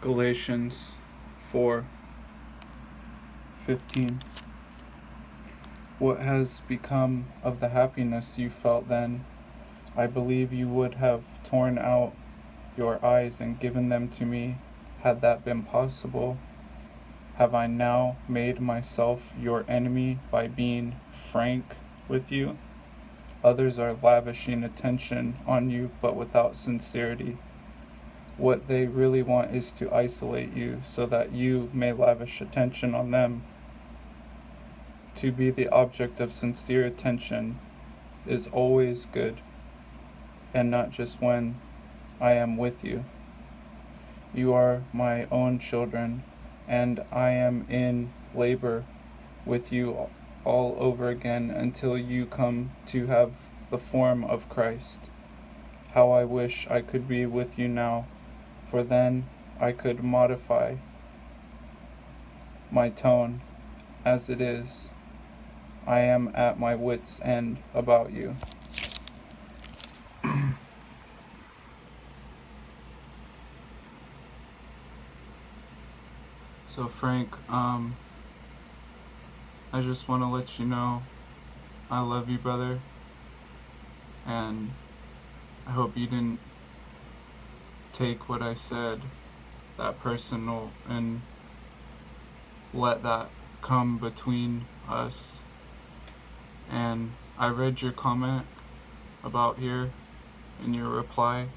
Galatians 4:15. What has become of the happiness you felt then? I believe you would have torn out your eyes and given them to me, had that been possible. Have I now made myself your enemy by being frank with you? Others are lavishing attention on you, but without sincerity. What they really want is to isolate you so that you may lavish attention on them. To be the object of sincere attention is always good, and not just when I am with you. You are my own children, and I am in labor with you all over again until you come to have the form of Christ. How I wish I could be with you now, for then I could modify my tone. As it is, I am at my wits' end about you. So Frank, I just want to let you know I love you, brother, and I hope you didn't take what I said that personal and let that come between us. And I read your comment about here in your reply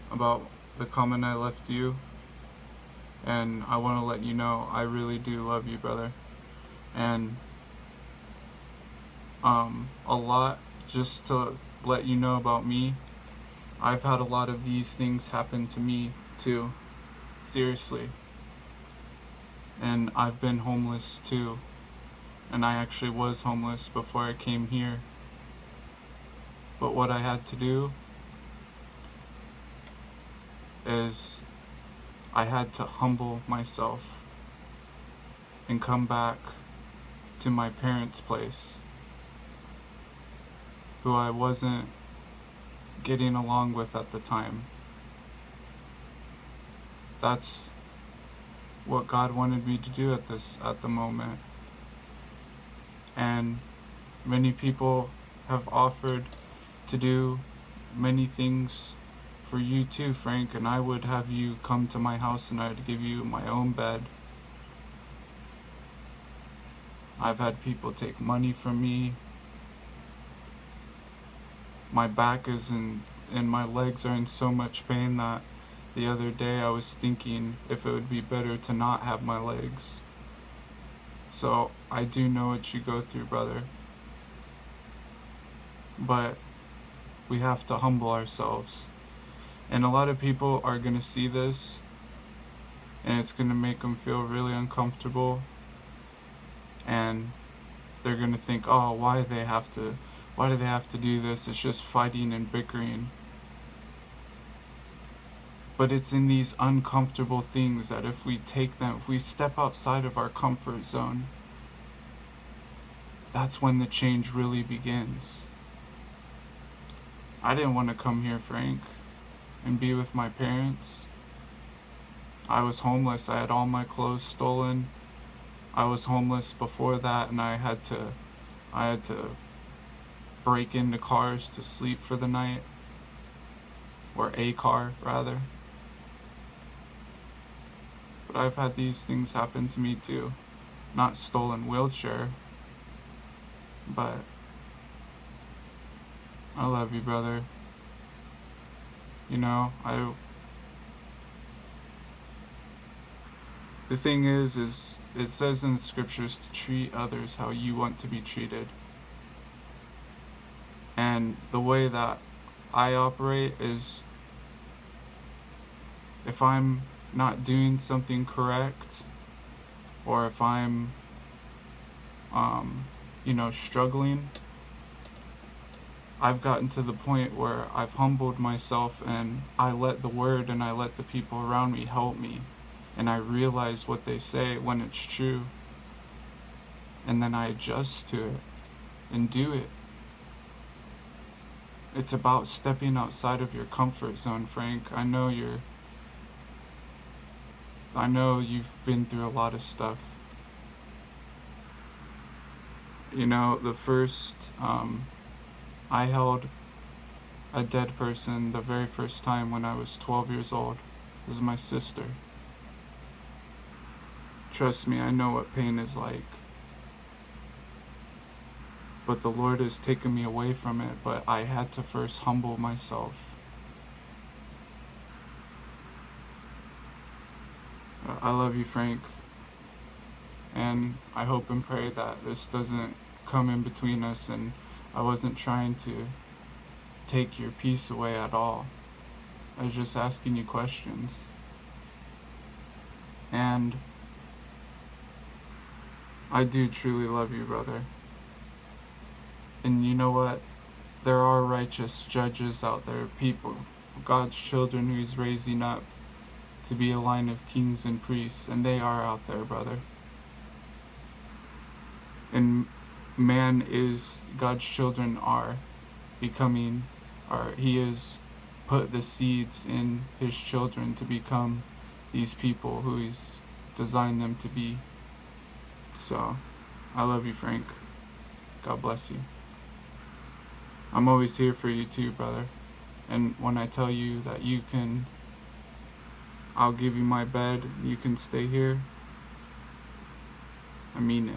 about the comment I left you, and I want to let you know I really do love you, brother. And a lot, just to let you know about me, I've had a lot of these things happen to me too, seriously. And I've been homeless too, and I actually was homeless before I came here. But what I had to do is I had to humble myself and come back to my parents' place, who I wasn't getting along with at the time. That's what God wanted me to do at the moment. And many people have offered to do many things for you too, Frank, and I would have you come to my house and I'd give you my own bed. I've had people take money from me. My back is and my legs are in so much pain that the other day I was thinking if it would be better to not have my legs. So I do know what you go through, brother. But we have to humble ourselves. And a lot of people are going to see this, and it's going to make them feel really uncomfortable. And they're going to think, oh, why do they have to do this? It's just fighting and bickering. But it's in these uncomfortable things that if we step outside of our comfort zone, that's when the change really begins. I didn't want to come here, Frank, and be with my parents. I was homeless. I had all my clothes stolen. I was homeless before that, and I had to break into cars to sleep for the night, or a car rather. But I've had these things happen to me too. Not stolen wheelchair, but I love you, brother. You know, the thing is it says in the scriptures to treat others how you want to be treated. And the way that I operate is, if I'm not doing something correct, or if I'm struggling, I've gotten to the point where I've humbled myself and I let the word and I let the people around me help me, and I realize what they say when it's true, and then I adjust to it and do it. It's about stepping outside of your comfort zone, Frank. I know I know you've been through a lot of stuff. You know, the first, I held a dead person the very first time when I was 12 years old. It was my sister. Trust me, I know what pain is like. But the Lord has taken me away from it, but I had to first humble myself. I love you, Frank, and I hope and pray that this doesn't come in between us, and I wasn't trying to take your peace away at all. I was just asking you questions. And I do truly love you, brother. And you know what? There are righteous judges out there, people, God's children who He's raising up to be a line of kings and priests, and they are out there, brother. And man is, God's children are becoming, or He has put the seeds in His children to become these people who He's designed them to be. So, I love you, Frank. God bless you. I'm always here for you too, brother. And when I tell you that I'll give you my bed, you can stay here, I mean it.